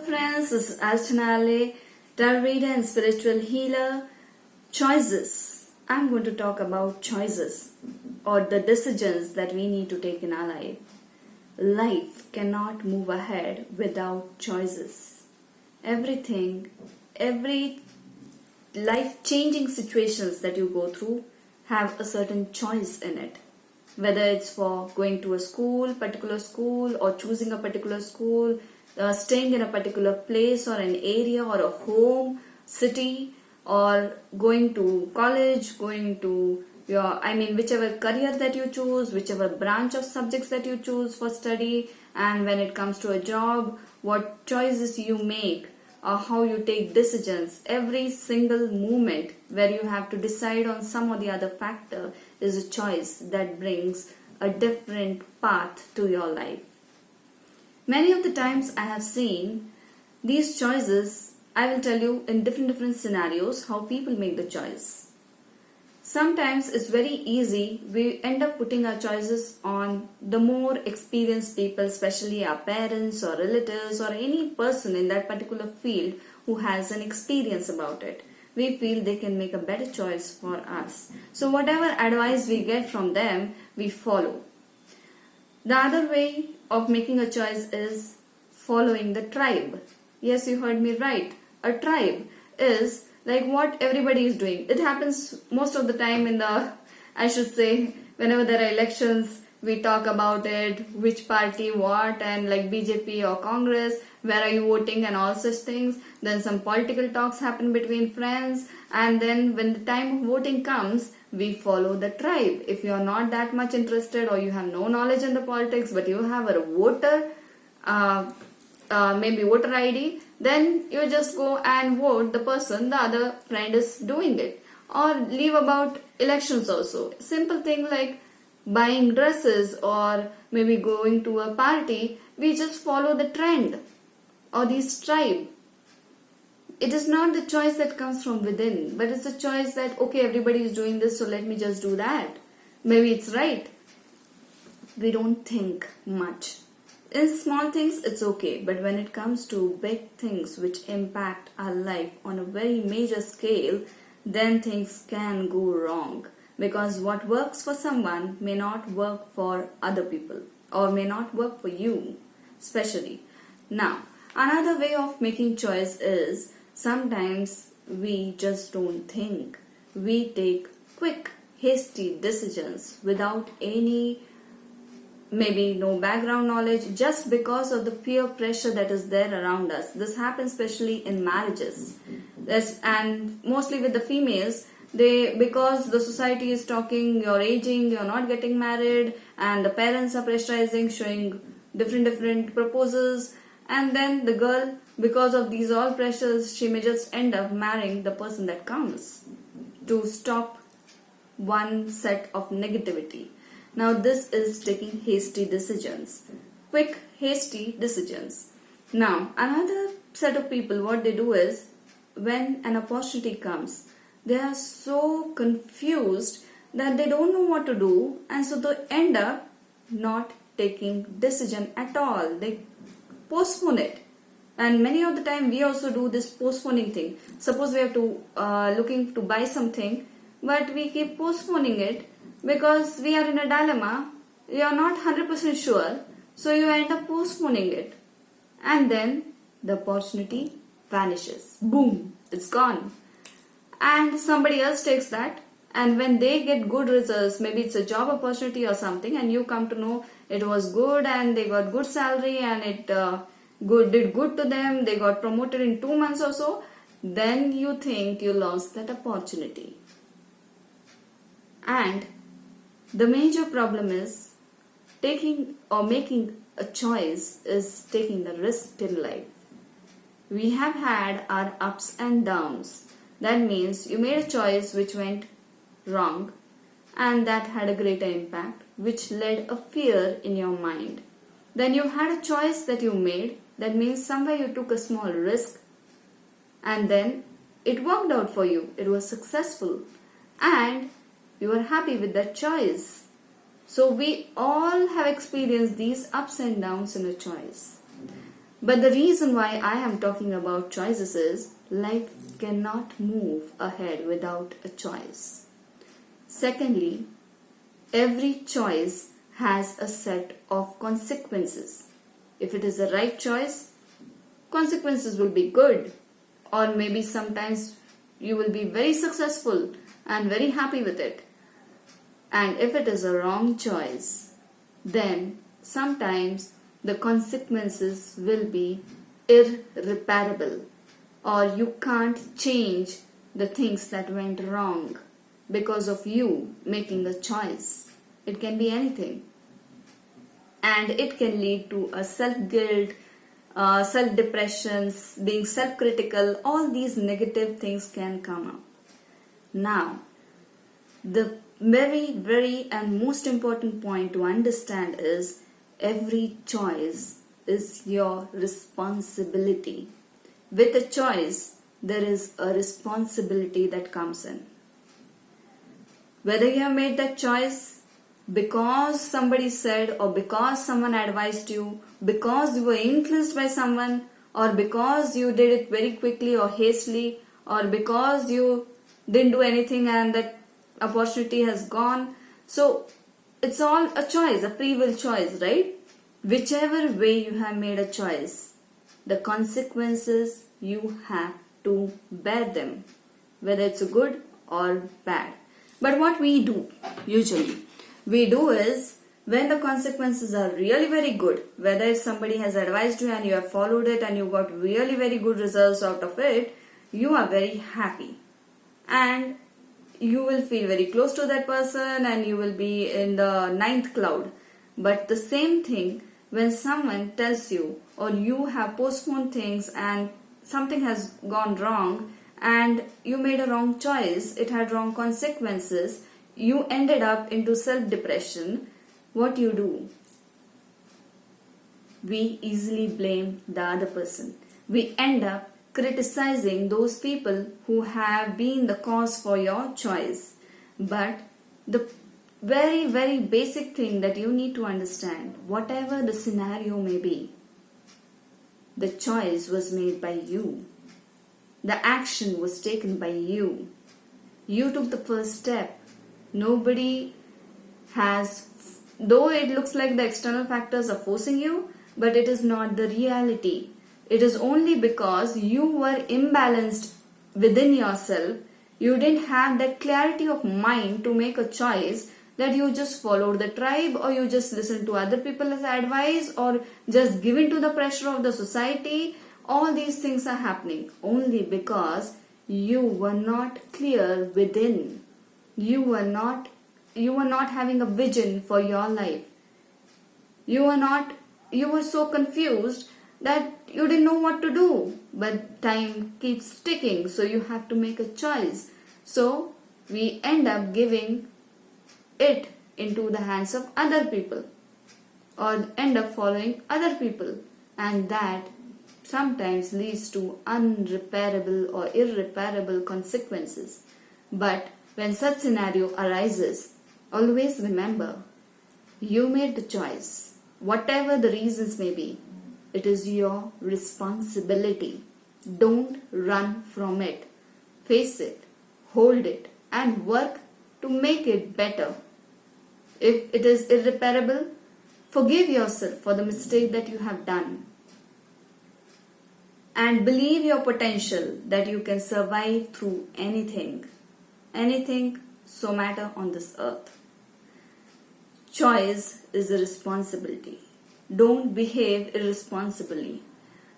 friends, this is Archanale, tarot reader and spiritual healer. Choices. I'm going to talk about choices or the decisions that we need to take in our life. Life cannot move ahead without choices. Every life-changing situations that you go through have a certain choice in it. Whether it's for going to a particular school, or choosing a particular school, staying in a particular place or an area or a home, city, or going to college, going to whichever career that you choose, whichever branch of subjects that you choose for study, and when it comes to a job, what choices you make or how you take decisions. Every single moment where you have to decide on some or the other factor is a choice that brings a different path to your life. Many of the times I have seen these choices, I will tell you in different scenarios how people make the choice. Sometimes it's very easy, we end up putting our choices on the more experienced people, especially our parents or relatives or any person in that particular field who has an experience about it. We feel they can make a better choice for us. So whatever advice we get from them, we follow. The other way of making a choice is following the tribe. Yes, you heard me right. A tribe is like what everybody is doing. It happens most of the time whenever there are elections, we talk about it, which party, what, and like BJP or Congress, where are you voting and all such things. Then some political talks happen between friends, and then when the time of voting comes, we follow the tribe. If you are not that much interested or you have no knowledge in the politics, but you have a voter, maybe voter ID, then you just go and vote the person the other friend is doing it. Or leave about elections also. Simple thing like buying dresses or maybe going to a party, we just follow the trend or this tribe. It is not the choice that comes from within, but it's a choice that, okay, everybody is doing this, so let me just do that. Maybe it's right. We don't think much. In small things, it's okay, but when it comes to big things which impact our life on a very major scale, then things can go wrong. Because what works for someone may not work for other people or may not work for you, especially. Now, another way of making choice is sometimes we just don't think. We take quick, hasty decisions without maybe no background knowledge, just because of the peer pressure that is there around us. This happens especially in marriages. And mostly with the females, because the society is talking, you're aging, you're not getting married, and the parents are pressurizing, showing different proposals, and then the girl, because of these all pressures, she may just end up marrying the person that comes to stop one set of negativity. Now this is taking hasty decisions, quick hasty decisions. Now another set of people, what they do is, when an opportunity comes, they are so confused that they don't know what to do, and so they end up not taking decision at all. They postpone it. And many of the time we also do this postponing thing. Suppose we have to looking to buy something, but we keep postponing it because we are in a dilemma. You are not 100% sure, so you end up postponing it, and then the opportunity vanishes. Boom, it's gone. And somebody else takes that, and when they get good results, maybe it's a job opportunity or something, and you come to know it was good and they got good salary and it did good to them, they got promoted in 2 months or so, then you think you lost that opportunity. And the major problem is taking or making a choice is taking the risk in life. We have had our ups and downs. That means you made a choice which went wrong, and that had a greater impact, which led a fear in your mind. Then you had a choice that you made. That means somewhere you took a small risk, and then it worked out for you. It was successful, and you were happy with that choice. So we all have experienced these ups and downs in a choice. But the reason why I am talking about choices is life cannot move ahead without a choice. Secondly, every choice has a set of consequences. If it is the right choice, consequences will be good, or maybe sometimes you will be very successful and very happy with it. And if it is a wrong choice, then sometimes the consequences will be irreparable, or you can't change the things that went wrong because of you making a choice. It can be anything. And it can lead to a self-guilt, self-depressions, being self-critical. All these negative things can come up. Now, the very and most important point to understand is every choice is your responsibility. With a choice, there is a responsibility that comes in. Whether you have made that choice because somebody said, or because someone advised you, because you were influenced by someone, or because you did it very quickly or hastily, or because you didn't do anything and that opportunity has gone. So it's all a choice, a free will choice, right? Whichever way you have made a choice, the consequences you have to bear them, whether it's good or bad. But what we do usually, is when the consequences are really very good, whether if somebody has advised you and you have followed it and you got really very good results out of it, you are very happy. And you will feel very close to that person and you will be in the ninth cloud. But the same thing when someone tells you, or you have postponed things and something has gone wrong and you made a wrong choice, it had wrong consequences, you ended up into self-depression, what you do? We easily blame the other person. We end up criticizing those people who have been the cause for your choice. But the very basic thing that you need to understand, whatever the scenario may be, the choice was made by you. The action was taken by you. You took the first step. Nobody has, though it looks like the external factors are forcing you, but it is not the reality. It is only because you were imbalanced within yourself. You didn't have that clarity of mind to make a choice, that you just followed the tribe, or you just listened to other people's advice, or just given to the pressure of the society. All these things are happening only because you were not clear within. You were not having a vision for your life. You were so confused that you didn't know what to do. But time keeps ticking, so you have to make a choice. So we end up giving it into the hands of other people, or end up following other people, and that sometimes leads to unrepairable or irreparable consequences. But when such scenario arises, always remember, you made the choice. Whatever the reasons may be, it is your responsibility. Don't run from it. Face it, hold it, and work to make it better. If it is irreparable, forgive yourself for the mistake that you have done. And believe your potential that you can survive through anything so matter on this earth. Choice is a responsibility. Don't behave irresponsibly.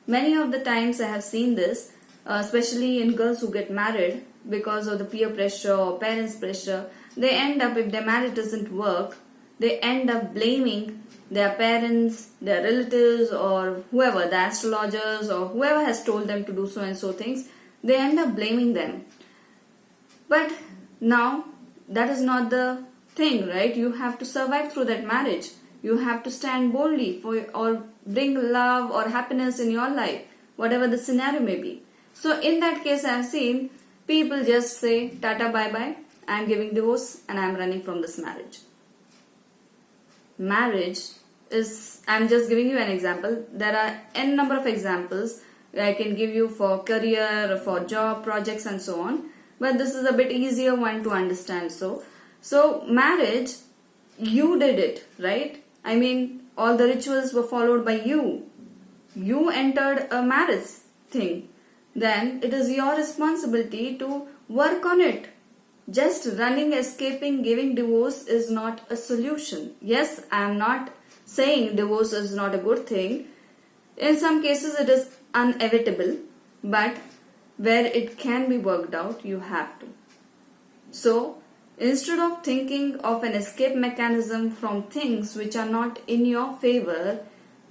Many of the times I have seen this, especially in girls who get married because of the peer pressure or parents' pressure. They end up, if their marriage doesn't work, they end up blaming their parents, their relatives, or whoever, the astrologers, or whoever has told them to do so and so things. They end up blaming them. But now, that is not the thing, right? You have to survive through that marriage. You have to stand boldly or bring love or happiness in your life, whatever the scenario may be. So in that case, I have seen people just say, Tata, bye-bye, I am giving divorce and I am running from this marriage. Marriage is, I'm just giving you an example. There are n number of examples I can give you for career, for job, projects and so on. But this is a bit easier one to understand. So marriage, you did it, right? I mean, all the rituals were followed by you. You entered a marriage thing. Then it is your responsibility to work on it. Just running, escaping, giving divorce is not a solution. Yes, I am not saying divorce is not a good thing. In some cases it is inevitable, but where it can be worked out, you have to. So, instead of thinking of an escape mechanism from things which are not in your favor,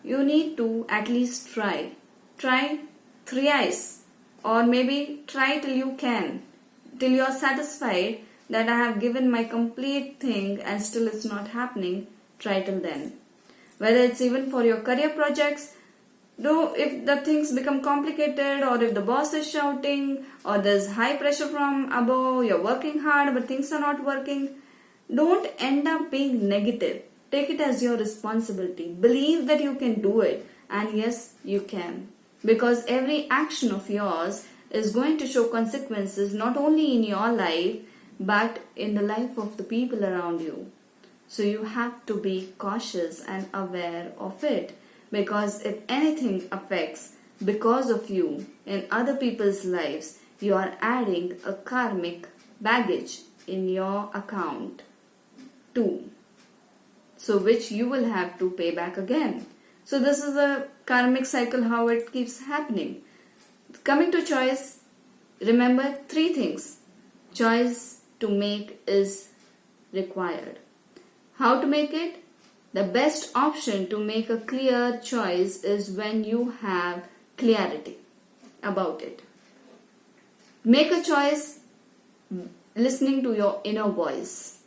you need to at least try. Try thrice, or maybe try till you can, till you are satisfied that I have given my complete thing and still it's not happening. Try till then. Whether it's even for your career projects, though if the things become complicated, or if the boss is shouting, or there's high pressure from above, you're working hard but things are not working, don't end up being negative. Take it as your responsibility. Believe that you can do it, and yes, you can. Because every action of yours is going to show consequences not only in your life but in the life of the people around you. So you have to be cautious and aware of it, because if anything affects because of you in other people's lives, you are adding a karmic baggage in your account too. So which you will have to pay back again. So this is a karmic cycle, how it keeps happening. Coming to choice, remember 3 things. Choice to make is required. How to make it? The best option to make a clear choice is when you have clarity about it. Make a choice listening to your inner voice.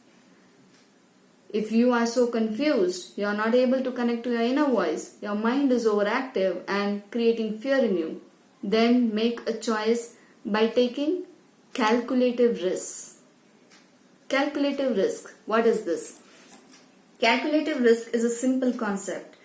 If you are so confused, you are not able to connect to your inner voice, your mind is overactive and creating fear in you, then make a choice by taking calculative risks. Calculative risk, what is this? Calculative risk is a simple concept.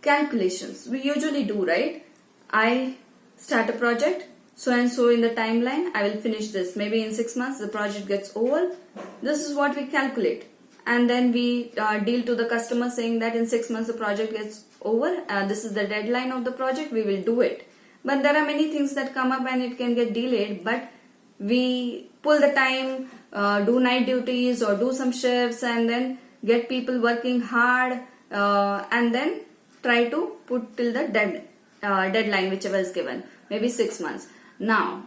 Calculations, we usually do, right? I start a project, so and so in the timeline, I will finish this. Maybe in 6 months the project gets over. This is what we calculate. And then we deal to the customer saying that in 6 months the project gets over. This is the deadline of the project, we will do it. But there are many things that come up and it can get delayed. But we pull the time, do night duties or do some shifts and then get people working hard and then try to put till the deadline whichever is given, maybe 6 months. Now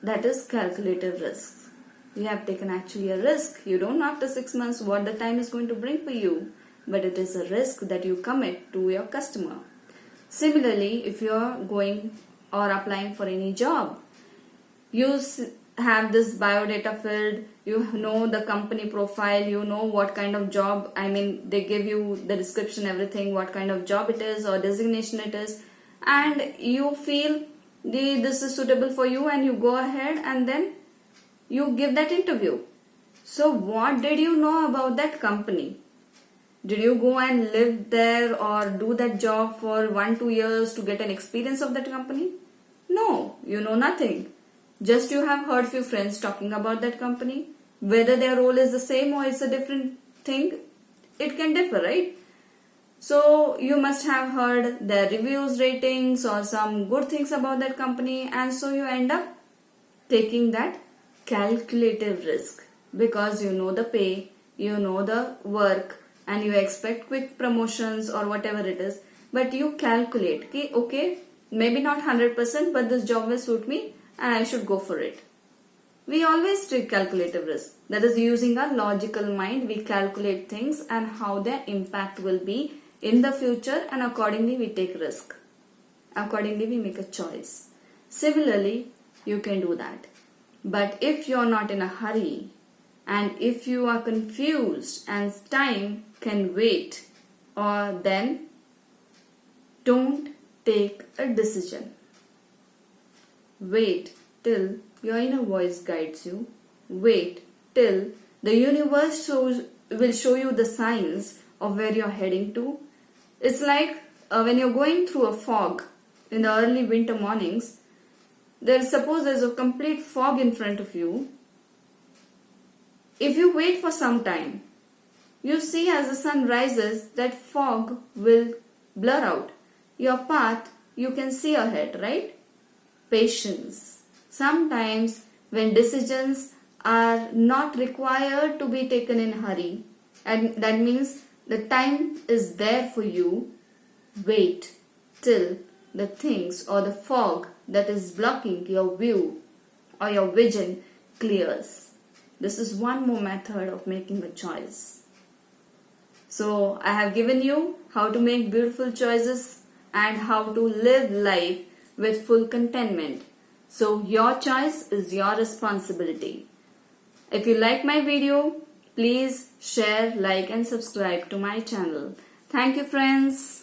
that is calculative risks. You have taken actually a risk. You don't know after 6 months what the time is going to bring for you, but it is a risk that you commit to your customer. Similarly, if you are going or applying for any job, you have this biodata filled, you know the company profile, you know what kind of job, I mean they give you the description, everything, what kind of job it is or designation it is, and you feel this is suitable for you and you go ahead and then you give that interview. So what did you know about that company? Did you go and live there or do that job for 1-2 years to get an experience of that company? No, you know nothing. Just you have heard few friends talking about that company. Whether their role is the same or it's a different thing, it can differ, right? So you must have heard their reviews, ratings or some good things about that company, and so you end up taking that calculative risk because you know the pay, you know the work and you expect quick promotions or whatever it is, but you calculate, okay, maybe not 100% but this job will suit me and I should go for it. We always take calculative risk. That is, using our logical mind, we calculate things and how their impact will be in the future, and accordingly we take risk. Accordingly we make a choice. Similarly, you can do that. But if you are not in a hurry and if you are confused and time can wait, or then don't take a decision. Wait till your inner voice guides you. Wait till the universe will show you the signs of where you're heading to. It's like when you're going through a fog in the early winter mornings, suppose there's a complete fog in front of you. If you wait for some time, you see as the sun rises, that fog will blur out. Your path you can see ahead, right? Patience. Sometimes when decisions are not required to be taken in a hurry, and that means the time is there for you, wait till the things or the fog that is blocking your view or your vision clears. This is one more method of making a choice. So I have given you how to make beautiful choices and how to live life with full contentment. So your choice is your responsibility. If you like my video, please share, like and subscribe to my channel. Thank you, friends.